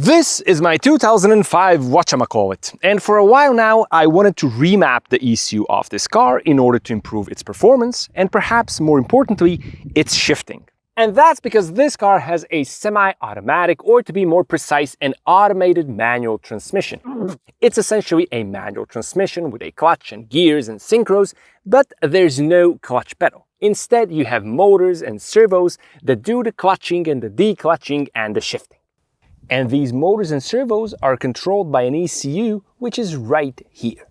This is my 2005 whatchamacallit, and for a while now I wanted to remap the ECU of this car in order to improve its performance and perhaps more importantly, its shifting. And that's because this car has a semi-automatic, or to be more precise, an automated manual transmission. It's essentially a manual transmission with a clutch and gears and synchros, but there's no clutch pedal. Instead, you have motors and servos that do the clutching and the declutching and the shifting. And these motors and servos are controlled by an ECU, which is right here.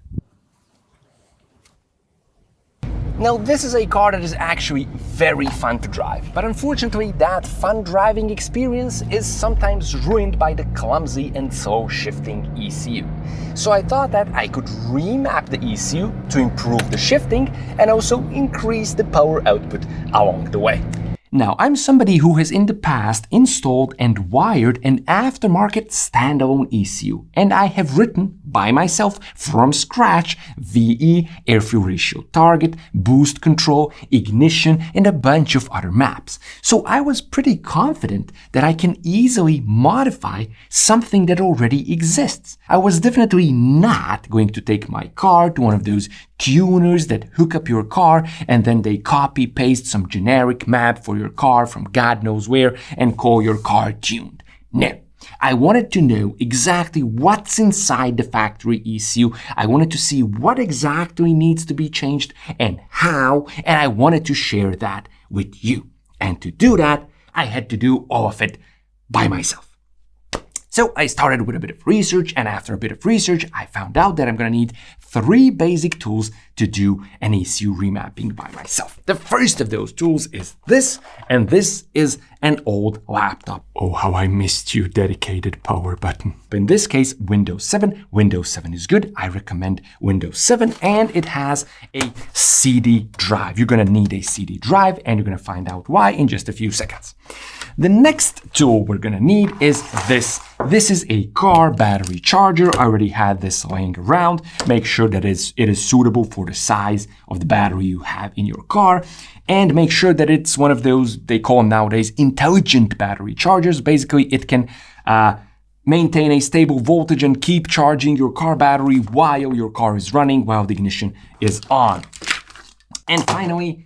Now, this is a car that is actually very fun to drive, but unfortunately that fun driving experience is sometimes ruined by the clumsy and slow shifting ECU. So I thought that I could remap the ECU to improve the shifting and also increase the power output along the way. Now, I'm somebody who has in the past installed and wired an aftermarket standalone ECU, and I have written by myself from scratch VE, air fuel ratio target, boost control, ignition, and a bunch of other maps. So I was pretty confident that I can easily modify something that already exists. I was definitely not going to take my car to one of those tuners that hook up your car and then they copy-paste some generic map for your car from God knows where and call your car tuned. No. I wanted to know exactly what's inside the factory ECU. I wanted to see what exactly needs to be changed and how, and I wanted to share that with you. And to do that, I had to do all of it by myself. So I started with a bit of research, and after a bit of research, I found out that I'm going to need 3 basic tools to do an ECU remapping by myself. The first of those tools is this, and this is an old laptop. Oh, how I missed you, dedicated power button. But in this case, Windows 7. Windows 7 is good. I recommend Windows 7, and it has a CD drive. You're going to need a CD drive, and you're going to find out why in just a few seconds. The next tool we're going to need is this. This is a car battery charger. I already had this laying around. Make sure that it is suitable for the size of the battery you have in your car. And make sure that it's one of those, they call them nowadays, intelligent battery chargers. Basically, it can maintain a stable voltage and keep charging your car battery while your car is running, while the ignition is on. And finally,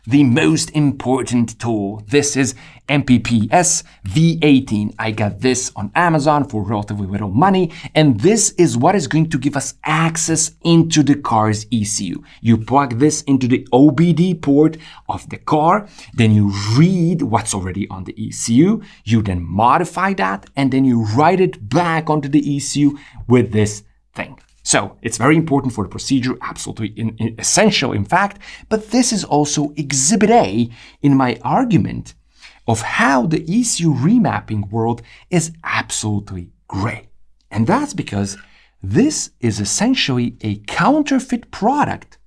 the most important tool. This is MPPS V18. I got this on Amazon for relatively little money, and this is what is going to give us access into the car's ECU. You plug this into the OBD port of the car, then you read what's already on the ECU, you then modify that, and then you write it back onto the ECU with this thing. So it's very important for the procedure, absolutely essential in fact, but this is also Exhibit A in my argument of how the ECU remapping world is absolutely great. And that's because this is essentially a counterfeit product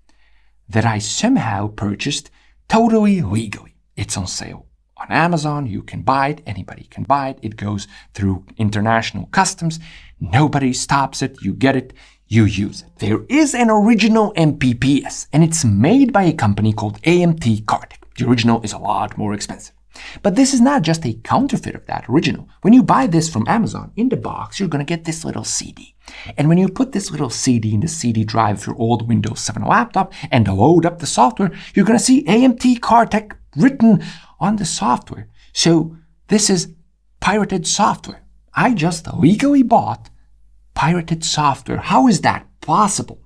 that I somehow purchased totally legally. It's on sale on Amazon, you can buy it, anybody can buy it, it goes through international customs, nobody stops it, you get it, you use it. There is an original MPPS, and it's made by a company called AMT Kartik. The original is a lot more expensive. But this is not just a counterfeit of that original. When you buy this from Amazon, in the box, you're going to get this little CD. And when you put this little CD in the CD drive of your old Windows 7 laptop and load up the software, you're going to see AMT Kartik written on the software. So this is pirated software. I just legally bought pirated software. How is that possible?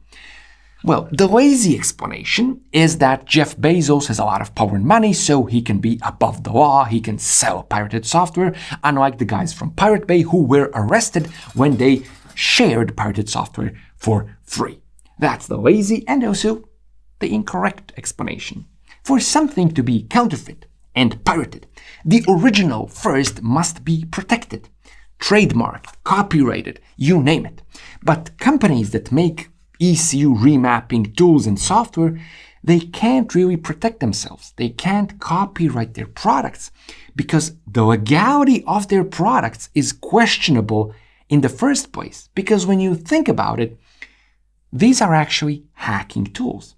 Well, the lazy explanation is that Jeff Bezos has a lot of power and money, so he can be above the law, he can sell pirated software, unlike the guys from Pirate Bay who were arrested when they shared pirated software for free. That's the lazy and also the incorrect explanation. For something to be counterfeit and pirated, the original first must be protected. Trademarked, copyrighted, you name it. But companies that make ECU remapping tools and software, they can't really protect themselves. They can't copyright their products because the legality of their products is questionable in the first place. Because when you think about it, these are actually hacking tools.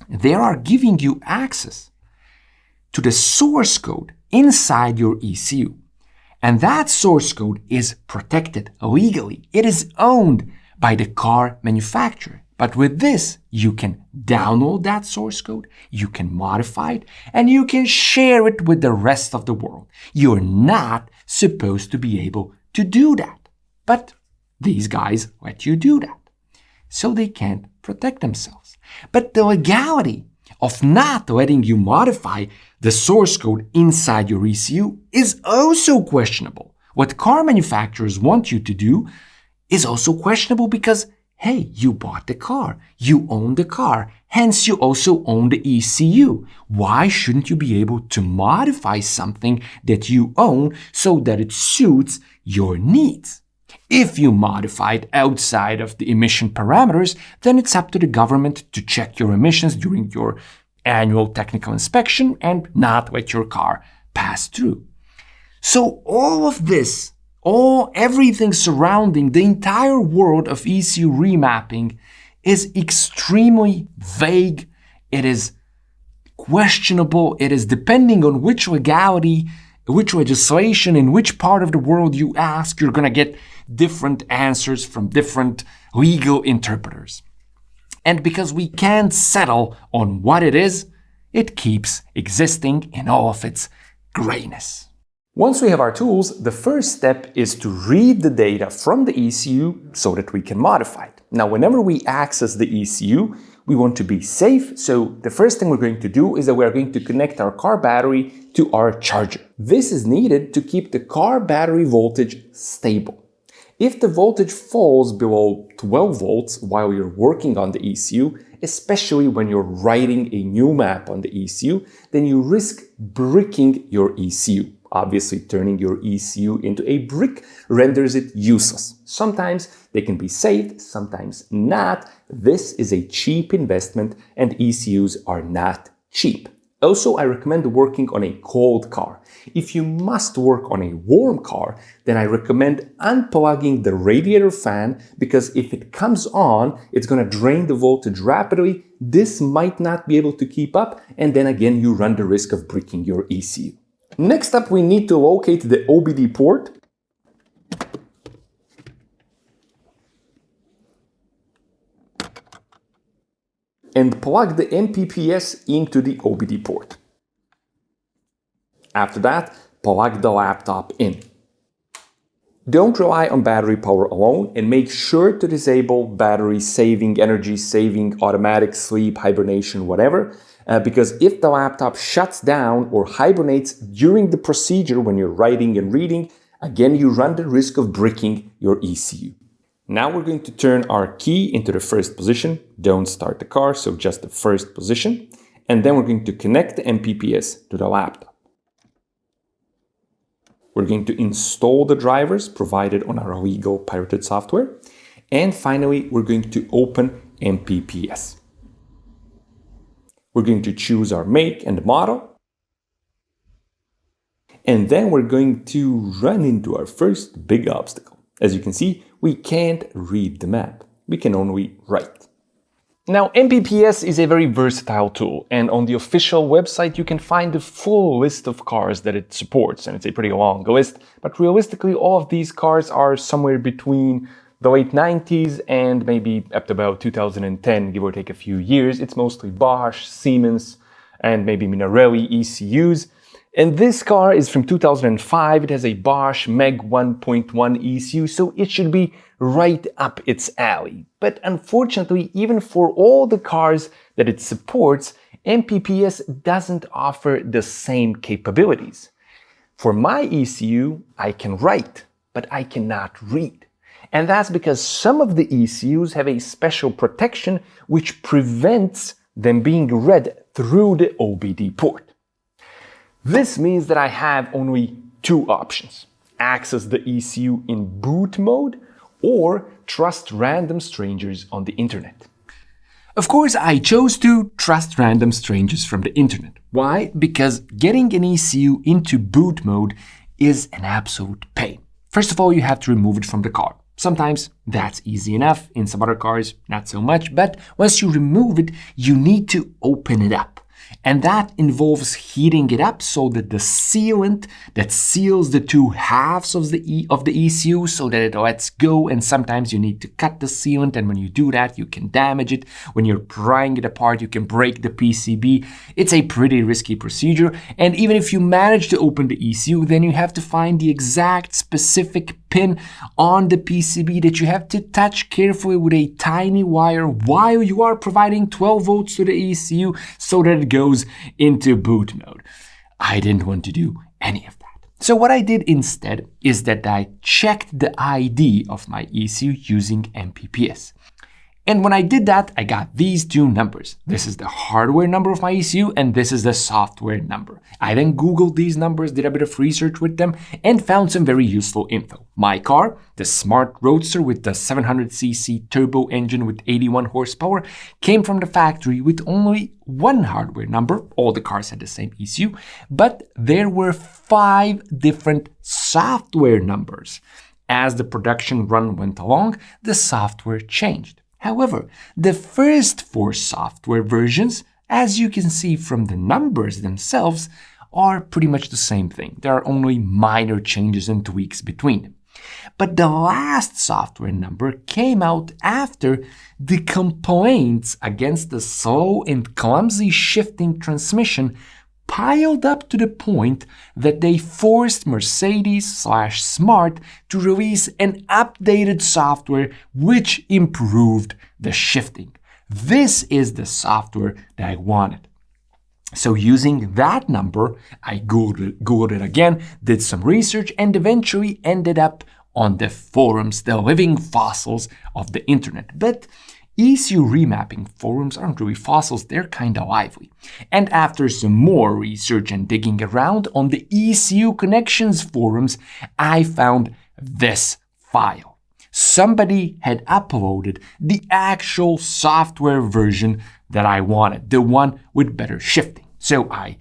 They are giving you access to the source code inside your ECU. And that source code is protected legally. It is owned by the car manufacturer. But with this, you can download that source code, you can modify it, and you can share it with the rest of the world. You're not supposed to be able to do that. But these guys let you do that. So they can't protect themselves. But the legality of not letting you modify the source code inside your ECU is also questionable. What car manufacturers want you to do is also questionable because, hey, you bought the car, you own the car, hence you also own the ECU. Why shouldn't you be able to modify something that you own so that it suits your needs? If you modify it outside of the emission parameters, then it's up to the government to check your emissions during your annual technical inspection and not let your car pass through. So all of this, everything surrounding the entire world of ECU remapping is extremely vague. It is questionable. It is depending on which legality, which legislation, in which part of the world you ask, you're going to get different answers from different legal interpreters. And because we can't settle on what it is, it keeps existing in all of its grayness. Once we have our tools, the first step is to read the data from the ECU so that we can modify it. Now, whenever we access the ECU, we want to be safe, so the first thing we're going to do is that we're going to connect our car battery to our charger. This is needed to keep the car battery voltage stable. If the voltage falls below 12 volts while you're working on the ECU, especially when you're writing a new map on the ECU, then you risk bricking your ECU. Obviously, turning your ECU into a brick renders it useless. Sometimes they can be saved, sometimes not. This is a cheap investment and ECUs are not cheap. Also, I recommend working on a cold car. If you must work on a warm car, then I recommend unplugging the radiator fan because if it comes on, it's going to drain the voltage rapidly. This might not be able to keep up, and then again, you run the risk of bricking your ECU. Next up, we need to locate the OBD port. And plug the MPPS into the OBD port. After that, plug the laptop in. Don't rely on battery power alone and make sure to disable battery saving, energy saving, automatic sleep, hibernation, whatever, because if the laptop shuts down or hibernates during the procedure when you're writing and reading, again, you run the risk of bricking your ECU. Now we're going to turn our key into the first position. Don't start the car, so just the first position. And then we're going to connect the MPPS to the laptop. We're going to install the drivers provided on our illegal pirated software. And finally, we're going to open MPPS. We're going to choose our make and model. And then we're going to run into our first big obstacle. As you can see, we can't read the map. We can only write. Now, MPPS is a very versatile tool, and on the official website you can find the full list of cars that it supports, and it's a pretty long list, but realistically all of these cars are somewhere between the late 90s and maybe up to about 2010, give or take a few years. It's mostly Bosch, Siemens, and maybe Minarelli ECUs. And this car is from 2005. It has a Bosch Meg 1.1 ECU, so it should be right up its alley. But unfortunately, even for all the cars that it supports, MPPS doesn't offer the same capabilities. For my ECU, I can write, but I cannot read. And that's because some of the ECUs have a special protection which prevents them being read through the OBD port. This means that I have only two options: access the ECU in boot mode or trust random strangers on the internet. Of course, I chose to trust random strangers from the internet. Why? Because getting an ECU into boot mode is an absolute pain. First of all, you have to remove it from the car. Sometimes that's easy enough, in some other cars not so much, but once you remove it, you need to open it up. And that involves heating it up so that the sealant that seals the two halves of the ECU so that it lets go, and sometimes you need to cut the sealant, and when you do that you can damage it. When you're prying it apart you can break the PCB. It's a pretty risky procedure, and even if you manage to open the ECU, then you have to find the exact specific pin on the PCB that you have to touch carefully with a tiny wire while you are providing 12 volts to the ECU so that it goes into boot mode. I didn't want to do any of that. So what I did instead is that I checked the ID of my ECU using MPPS. And when I did that, I got these two numbers. This is the hardware number of my ECU, and this is the software number. I then Googled these numbers, did a bit of research with them, and found some very useful info. My car, the Smart Roadster with the 700cc turbo engine with 81 horsepower, came from the factory with only one hardware number. All the cars had the same ECU, but there were 5 different software numbers. As the production run went along, the software changed. However, the first 4 software versions, as you can see from the numbers themselves, are pretty much the same thing. There are only minor changes and tweaks between them. But the last software number came out after the complaints against the slow and clumsy shifting transmission piled up to the point that they forced Mercedes/Smart to release an updated software which improved the shifting. This is the software that I wanted. So using that number, I Googled it again, did some research, and eventually ended up on the forums, the living fossils of the internet. But ECU remapping forums aren't really fossils, they're kinda lively. And after some more research and digging around on the ECU connections forums, I found this file. Somebody had uploaded the actual software version that I wanted, the one with better shifting. So I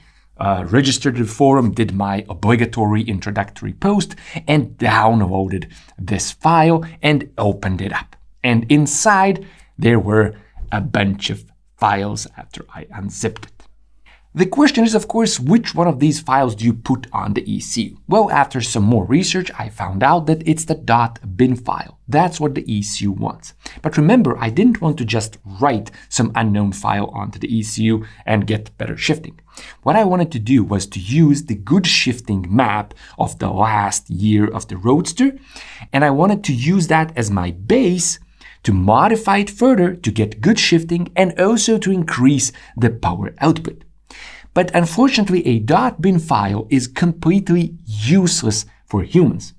registered the forum, did my obligatory introductory post, and downloaded this file and opened it up. And inside, there were a bunch of files after I unzipped it. The question is, of course, which one of these files do you put on the ECU? Well, after some more research, I found out that it's the .bin file. That's what the ECU wants. But remember, I didn't want to just write some unknown file onto the ECU and get better shifting. What I wanted to do was to use the good shifting map of the last year of the Roadster, and I wanted to use that as my base to modify it further to get good shifting and also to increase the power output. But unfortunately, a .bin file is completely useless for humans.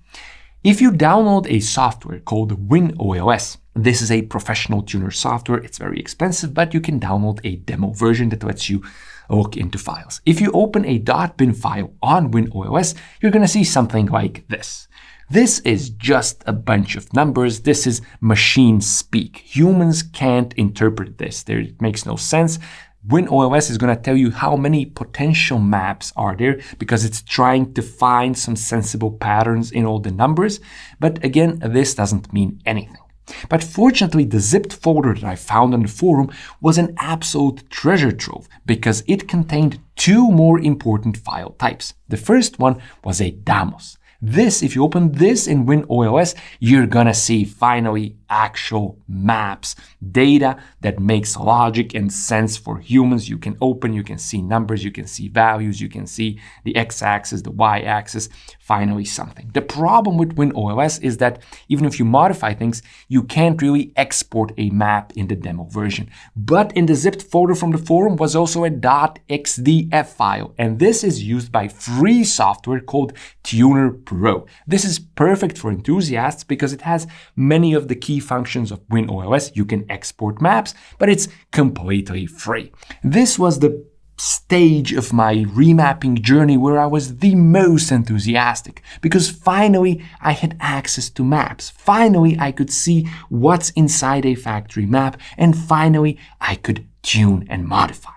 If you download a software called Winols, this is a professional tuner software, it's very expensive, but you can download a demo version that lets you look into files. If you open a .bin file on Winols, you're going to see something like this. This is just a bunch of numbers. This is machine speak. Humans can't interpret this. It makes no sense. Winols is going to tell you how many potential maps are there because it's trying to find some sensible patterns in all the numbers. But again, this doesn't mean anything. But fortunately, the zipped folder that I found on the forum was an absolute treasure trove because it contained 2 more important file types. The first one was a DAMOS. This, if you open this in Winols, you're gonna see finally actual maps, data that makes logic and sense for humans. You can open, you can see numbers, you can see values, you can see the x-axis, the y-axis, finally something. The problem with Winols is that even if you modify things, you can't really export a map in the demo version. But in the zipped folder from the forum was also a .xdf file, and this is used by free software called TunerPro. This is perfect for enthusiasts because it has many of the key functions of Winols. You can export maps, but it's completely free. This was the stage of my remapping journey where I was the most enthusiastic because finally I had access to maps. Finally I could see what's inside a factory map, and finally I could tune and modify.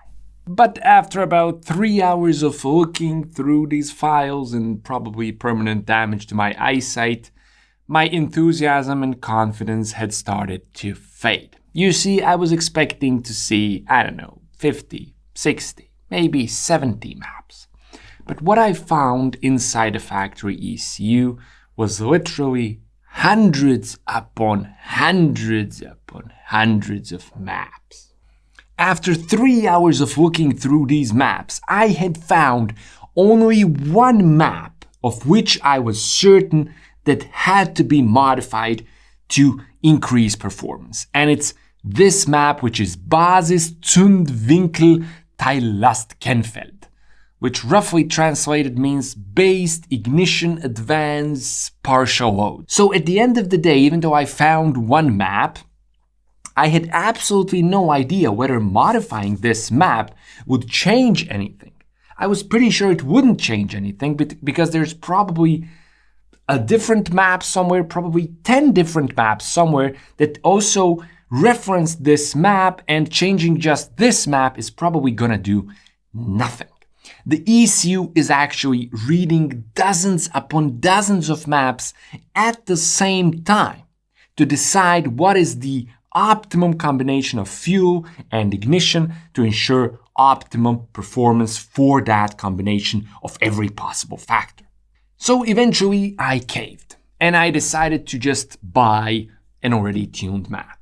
But after about 3 hours of looking through these files and probably permanent damage to my eyesight, my enthusiasm and confidence had started to fade. You see, I was expecting to see, 50, 60, maybe 70 maps. But what I found inside the factory ECU was literally hundreds upon hundreds upon hundreds of maps. After 3 hours of looking through these maps, I had found only one map of which I was certain that had to be modified to increase performance. And it's this map, which is Basiszündwinkel Teillast-Kennfeld, which roughly translated means based ignition advance partial load. So at the end of the day, even though I found one map, I had absolutely no idea whether modifying this map would change anything. I was pretty sure it wouldn't change anything because there's probably a different map somewhere, probably 10 different maps somewhere that also reference this map, and changing just this map is probably gonna do nothing. The ECU is actually reading dozens upon dozens of maps at the same time to decide what is the optimum combination of fuel and ignition to ensure optimum performance for that combination of every possible factor. So eventually I caved and I decided to just buy an already tuned map,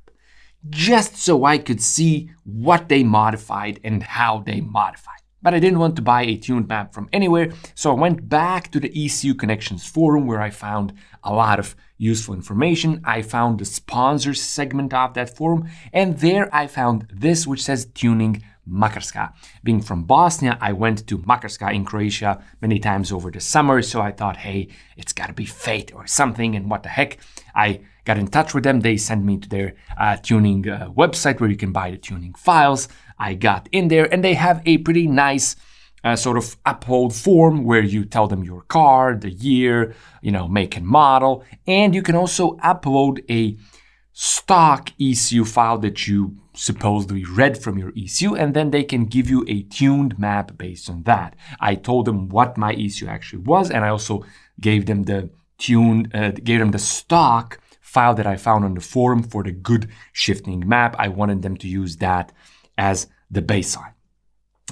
just so I could see what they modified and how they modified. But I didn't want to buy a tuned map from anywhere, so I went back to the ECU Connections forum where I found a lot of useful information. I found the sponsors segment of that forum, and there I found this, which says tuning Makarska. Being from Bosnia, I went to Makarska in Croatia many times over the summer, so I thought, hey, it's gotta be fate or something, and what the heck. I got in touch with them. They sent me to their tuning website where you can buy the tuning files. I got in there, and they have a pretty nice sort of upload form where you tell them your car, the year, make and model, and you can also upload a stock ECU file that you supposedly read from your ECU, and then they can give you a tuned map based on that. I told them what my ECU actually was, and I also gave them the stock file that I found on the forum for the good shifting map. I wanted them to use that as the baseline.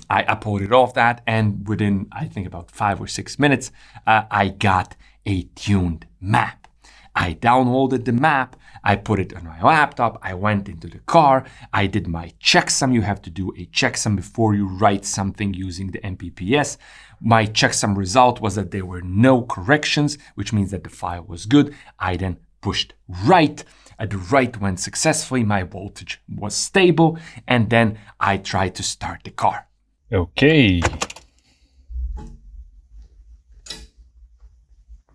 I uploaded all of that, and within, I think, about 5 or 6 minutes, I got a tuned map. I downloaded the map, I put it on my laptop, I went into the car, I did my checksum. You have to do a checksum before you write something using the MPPS. My checksum result was that there were no corrections, which means that the file was good. I then pushed write. The write went successfully, my voltage was stable, and then I tried to start the car. Okay.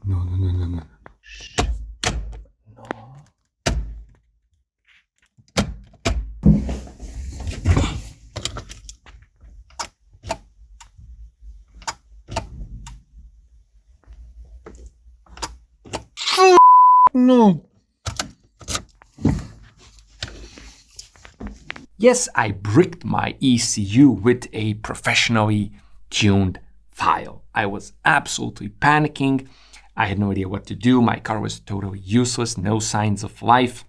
No. No. Yes, I bricked my ECU with a professionally tuned file. I was absolutely panicking. I had no idea what to do. My car was totally useless, no signs of life.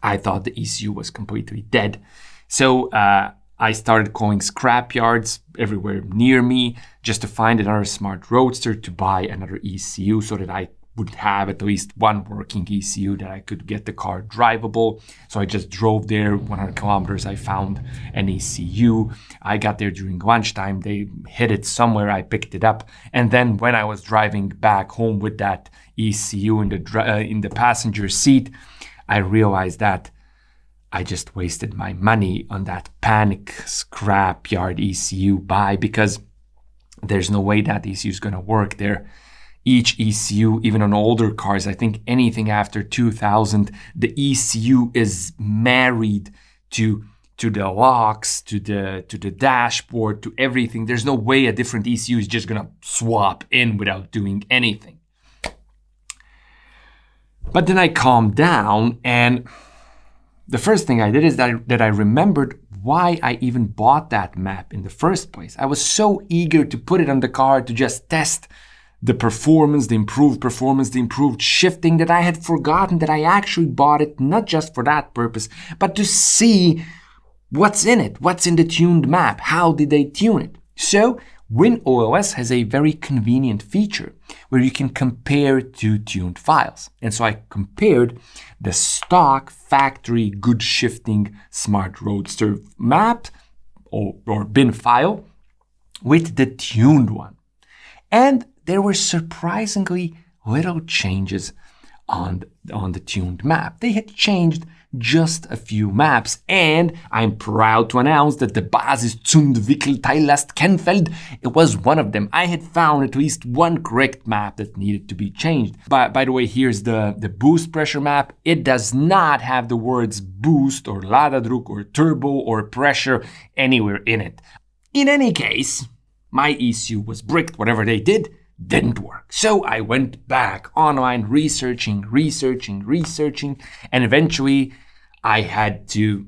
I thought the ECU was completely dead. So I started calling scrap yards everywhere near me just to find another Smart Roadster to buy another ECU so that I would have at least one working ECU that I could get the car drivable. So I just drove there 100 kilometers. I found an ECU. I got there during lunchtime. They hid it somewhere. I picked it up. And then when I was driving back home with that ECU in the passenger seat, I realized that I just wasted my money on that panic scrapyard ECU buy, because there's no way that ECU is going to work there. Each ECU, even on older cars, I think anything after 2000, the ECU is married to the locks, to the dashboard, to everything. There's no way a different ECU is just gonna swap in without doing anything. But then I calmed down, and the first thing I did is that I remembered why I even bought that map in the first place. I was so eager to put it on the car to just test the performance, the improved shifting, that I had forgotten that I actually bought it not just for that purpose, but to see what's in it? What's in the tuned map? How did they tune it? So WinOS has a very convenient feature where you can compare two tuned files. And so I compared the stock factory good shifting Smart Roadster map or bin file with the tuned one. And there were surprisingly little changes on the tuned map. They had changed just a few maps, and I'm proud to announce that the Basiszuntwickelteillast Kennfeld, it was one of them. I had found at least one correct map that needed to be changed. By the way, here's the boost pressure map. It does not have the words boost or Ladadruck or turbo or pressure anywhere in it. In any case, my ECU was bricked. Whatever they didn't work. So I went back online researching, and eventually I had to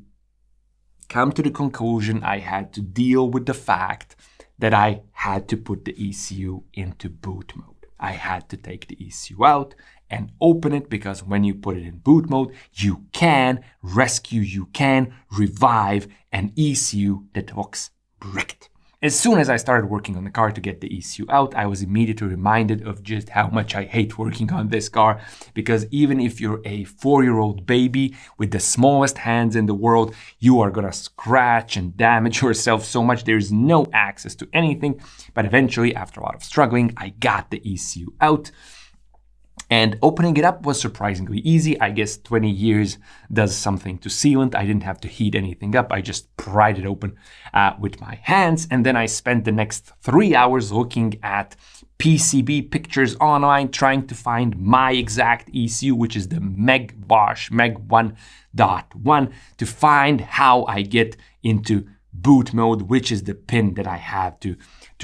come to the conclusion I had to deal with the fact that I had to put the ECU into boot mode. I had to take the ECU out and open it, because when you put it in boot mode, you can rescue, you can revive an ECU that looks bricked. As soon as I started working on the car to get the ECU out, I was immediately reminded of just how much I hate working on this car, because even if you're a 4-year-old baby with the smallest hands in the world, you are gonna scratch and damage yourself so much. There's no access to anything. But eventually, after a lot of struggling, I got the ECU out. And opening it up was surprisingly easy. I guess 20 years does something to sealant. I didn't have to heat anything up. I just pried it open with my hands. And then I spent the next 3 hours looking at PCB pictures online, trying to find my exact ECU, which is the Bosch Meg 1.1, to find how I get into boot mode, which is the pin that I have to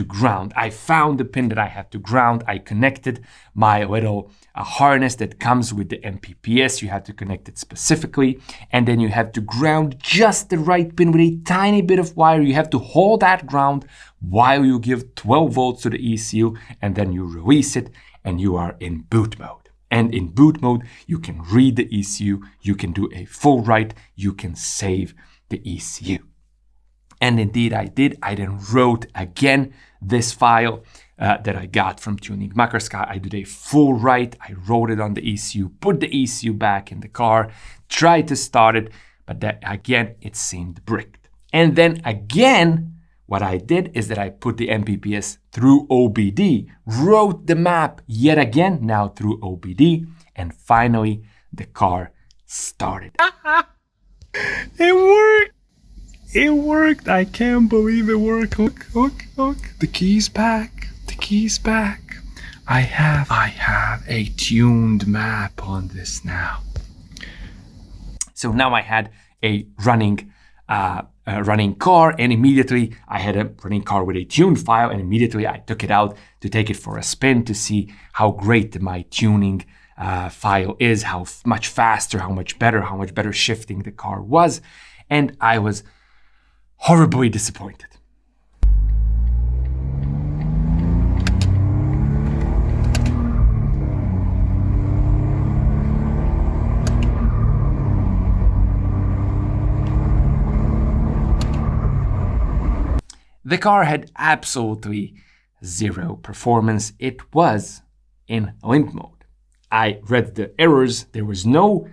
ground. I found the pin that I have to ground. I connected my little harness that comes with the MPPS. You have to connect it specifically, and then you have to ground just the right pin with a tiny bit of wire. You have to hold that ground while you give 12 volts to the ECU, and then you release it, and you are in boot mode. And in boot mode, you can read the ECU, you can do a full write, you can save the ECU. And indeed I did. I then wrote again this file that I got from Tuning Makarska. I did a full write. I wrote it on the ECU, put the ECU back in the car, tried to start it, but that again, it seemed bricked. And then again, what I did is that I put the MPPS through OBD, wrote the map yet again, now through OBD, and finally the car started. It worked! It worked! I can't believe it worked. Look. The key's back. The key's back. I have a tuned map on this now. So now I had a running car, and immediately I had a running car with a tuned file, and immediately I took it out to take it for a spin to see how great my tuning file is, how much faster, how much better shifting the car was, and I was horribly disappointed. The car had absolutely zero performance. It was in limp mode. I read the errors. There was no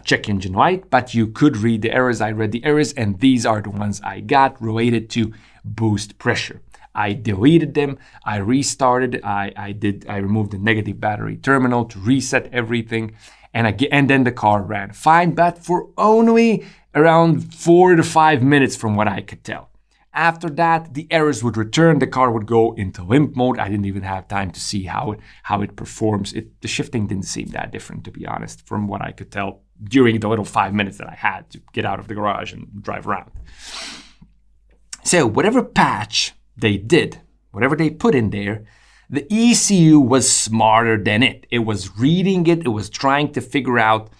check engine light, but you could read the errors. I read the errors, and these are the ones I got related to boost pressure. I deleted them. I restarted. I removed the negative battery terminal to reset everything, and then the car ran fine, but for only around 4 to 5 minutes from what I could tell. After that, the errors would return. The car would go into limp mode. I didn't even have time to see how it performs. The shifting didn't seem that different, to be honest, from what I could tell during the little 5 minutes that I had to get out of the garage and drive around. So whatever patch they did, whatever they put in there, the ECU was smarter than it. It was reading it. It was trying to figure out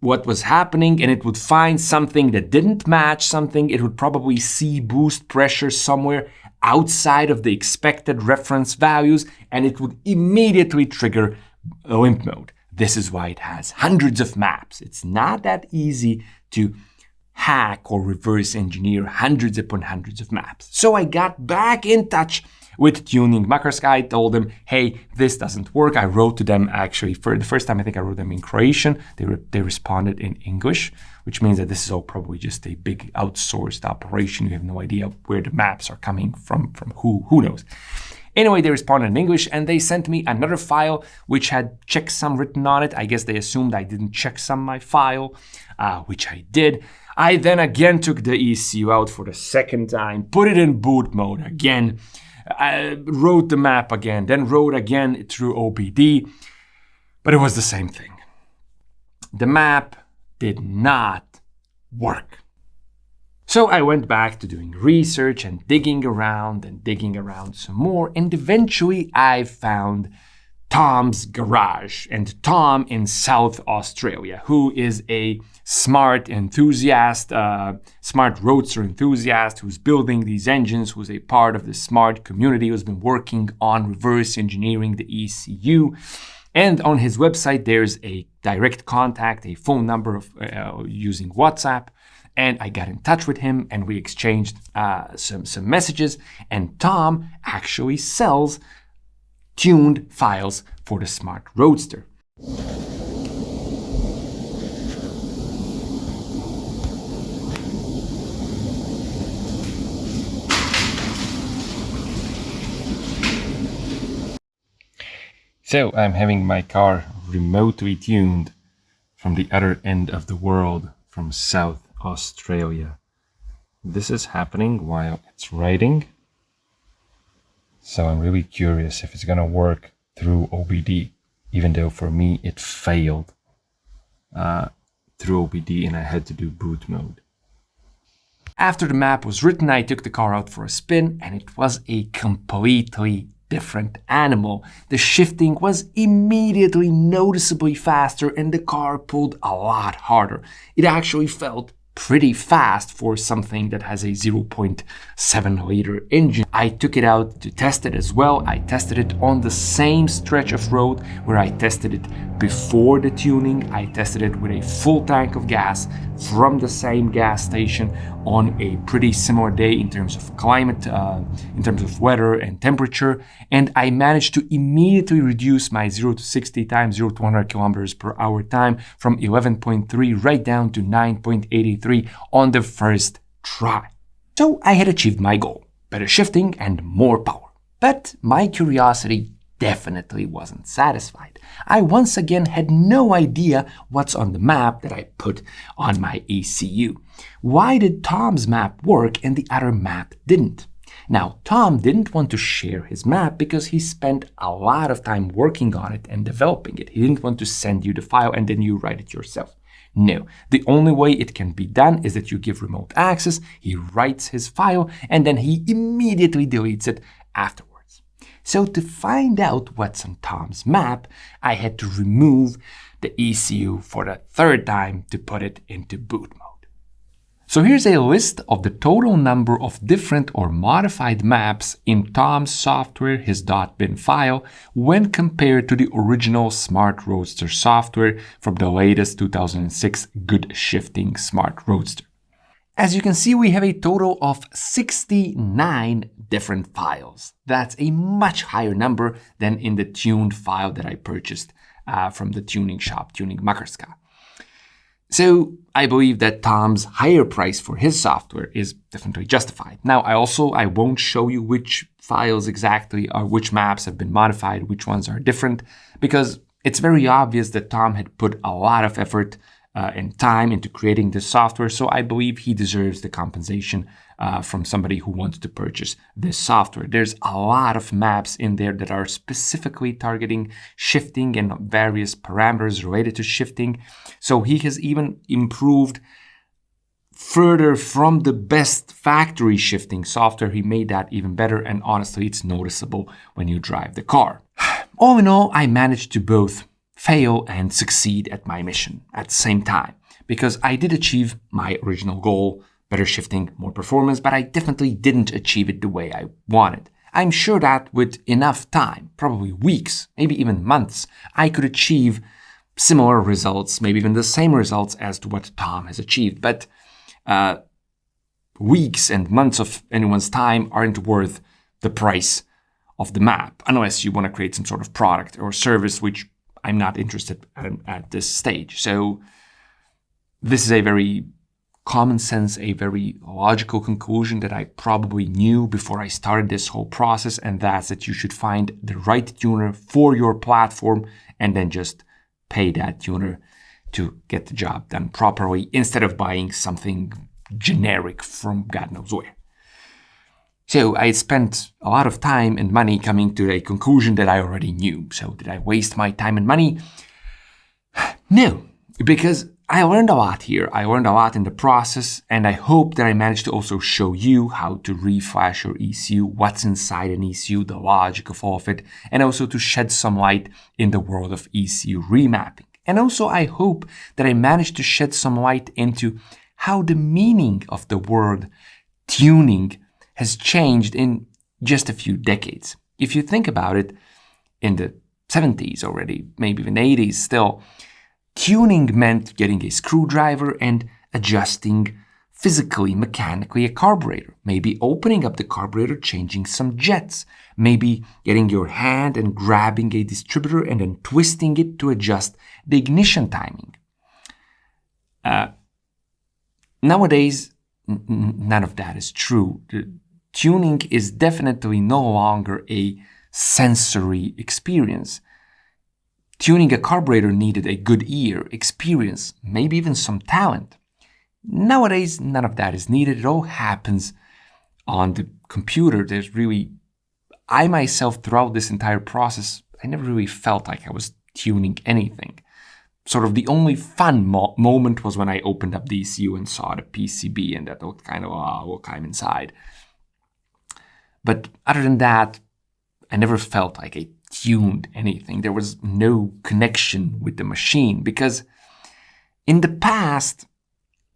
what was happening, and it would find something that didn't match something. It would probably see boost pressure somewhere outside of the expected reference values, and it would immediately trigger limp mode. This is why it has hundreds of maps. It's not that easy to hack or reverse engineer hundreds upon hundreds of maps. So I got back in touch with Tuning Makarska. I told them, hey, this doesn't work. I wrote to them actually for the first time. I think I wrote them in Croatian. They responded in English, which means that this is all probably just a big outsourced operation. You have no idea where the maps are coming from who knows. Anyway, they responded in English and they sent me another file which had checksum written on it. I guess they assumed I didn't checksum my file, which I did. I then again took the ECU out for the second time, put it in boot mode again, wrote the map again, then wrote again through OBD, but it was the same thing. The map did not work. So I went back to doing research and digging around some more, and eventually I found Tom's garage, and Tom in South Australia, who is a smart enthusiast, Smart Roadster enthusiast, who's building these engines, who's a part of the smart community, who's been working on reverse engineering the ECU. And on his website, there's a direct contact, a phone number of using WhatsApp. And I got in touch with him and we exchanged some messages. And Tom actually sells tuned files for the Smart Roadster. So I'm having my car remotely tuned from the other end of the world, from South Australia. This is happening while it's riding. So I'm really curious if it's gonna work through OBD, even though for me it failed through OBD and I had to do boot mode. After the map was written, I took the car out for a spin and it was a completely different animal. The shifting was immediately noticeably faster and the car pulled a lot harder. It actually felt pretty fast for something that has a 0.7 liter engine. I took it out to test it as well. I tested it on the same stretch of road where I tested it before the tuning. I tested it with a full tank of gas from the same gas station on a pretty similar day in terms of climate, in terms of weather and temperature. And I managed to immediately reduce my 0 to 60 times 0 to 100 kilometers per hour time from 11.3 right down to 9.83 on the first try. So I had achieved my goal, better shifting and more power. But my curiosity definitely wasn't satisfied. I once again had no idea what's on the map that I put on my ECU. Why did Tom's map work and the other map didn't? Now, Tom didn't want to share his map because he spent a lot of time working on it and developing it. He didn't want to send you the file and then you write it yourself. No, the only way it can be done is that you give remote access, he writes his file, and then he immediately deletes it afterwards. So to find out what's on Tom's map, I had to remove the ECU for the third time to put it into boot mode. So here's a list of the total number of different or modified maps in Tom's software, his .bin file, when compared to the original Smart Roadster software from the latest 2006 Good Shifting Smart Roadster. As you can see, we have a total of 69 different files. That's a much higher number than in the tuned file that I purchased from the tuning shop, Tuning Makarska. So I believe that Tom's higher price for his software is definitely justified. Now, I won't show you which files exactly or which maps have been modified, which ones are different, because it's very obvious that Tom had put a lot of effort and time into creating this software. So I believe he deserves the compensation from somebody who wants to purchase this software. There's a lot of maps in there that are specifically targeting shifting and various parameters related to shifting. So he has even improved further from the best factory shifting software. He made that even better. And honestly, it's noticeable when you drive the car. All in all, I managed to both fail and succeed at my mission at the same time, because I did achieve my original goal, better shifting, more performance, but I definitely didn't achieve it the way I wanted. I'm sure that with enough time, probably weeks, maybe even months, I could achieve similar results, maybe even the same results as to what Tom has achieved. But weeks and months of anyone's time aren't worth the price of the map, unless you want to create some sort of product or service, which I'm not interested in at this stage. So this is a very common sense, a very logical conclusion that I probably knew before I started this whole process, and that's that you should find the right tuner for your platform and then just pay that tuner to get the job done properly instead of buying something generic from God knows where. So I spent a lot of time and money coming to a conclusion that I already knew. So did I waste my time and money? No, because I learned a lot here. I learned a lot in the process, and I hope that I managed to also show you how to reflash your ECU, what's inside an ECU, the logic of all of it, and also to shed some light in the world of ECU remapping. And also I hope that I managed to shed some light into how the meaning of the word tuning has changed in just a few decades. If you think about it, in the 70s already, maybe even 80s still, tuning meant getting a screwdriver and adjusting physically, mechanically a carburetor. Maybe opening up the carburetor, changing some jets. Maybe getting your hand and grabbing a distributor and then twisting it to adjust the ignition timing. Nowadays, none of that is true. Tuning is definitely no longer a sensory experience. Tuning a carburetor needed a good ear, experience, maybe even some talent. Nowadays, none of that is needed. It all happens on the computer. There's really, I myself, throughout this entire process, I never really felt like I was tuning anything. Sort of the only fun moment was when I opened up the ECU and saw the PCB, and that looked kind of, look, I'm inside. But other than that, I never felt like I tuned anything. There was no connection with the machine because in the past,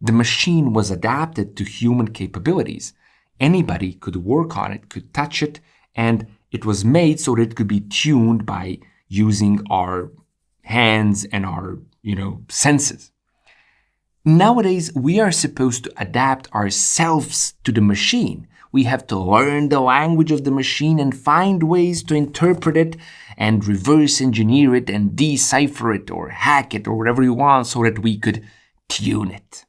the machine was adapted to human capabilities. Anybody could work on it, could touch it, and it was made so that it could be tuned by using our hands and our, senses. Nowadays, we are supposed to adapt ourselves to the machine. We have to learn the language of the machine and find ways to interpret it and reverse engineer it and decipher it or hack it or whatever you want so that we could tune it.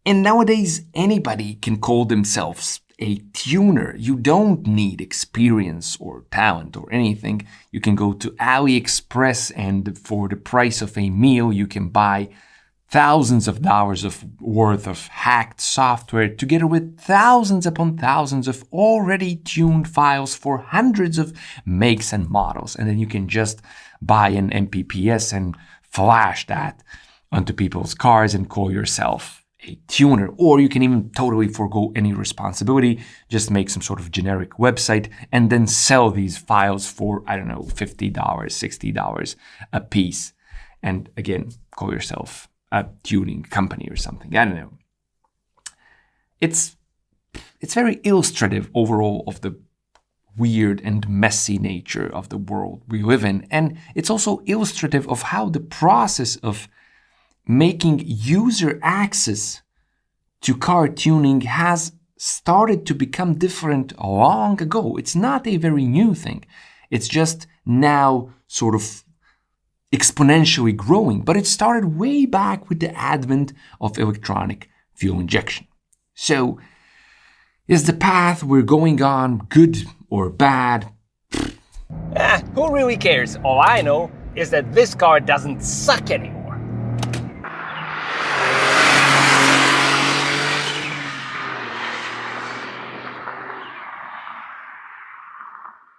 And nowadays, anybody can call themselves a tuner. You don't need experience or talent or anything. You can go to AliExpress and for the price of a meal, you can buy thousands of dollars worth of hacked software together with thousands upon thousands of already tuned files for hundreds of makes and models. And then you can just buy an MPPS and flash that onto people's cars and call yourself a tuner. Or you can even totally forgo any responsibility, just make some sort of generic website and then sell these files for, $50, $60 a piece. And again, call yourself a tuning company or something. I don't know. It's very illustrative overall of the weird and messy nature of the world we live in. And it's also illustrative of how the process of making user access to car tuning has started to become different long ago. It's not a very new thing. It's just now sort of exponentially growing, but it started way back with the advent of electronic fuel injection. So, is the path we're going on good or bad? Who really cares? All I know is that this car doesn't suck anymore.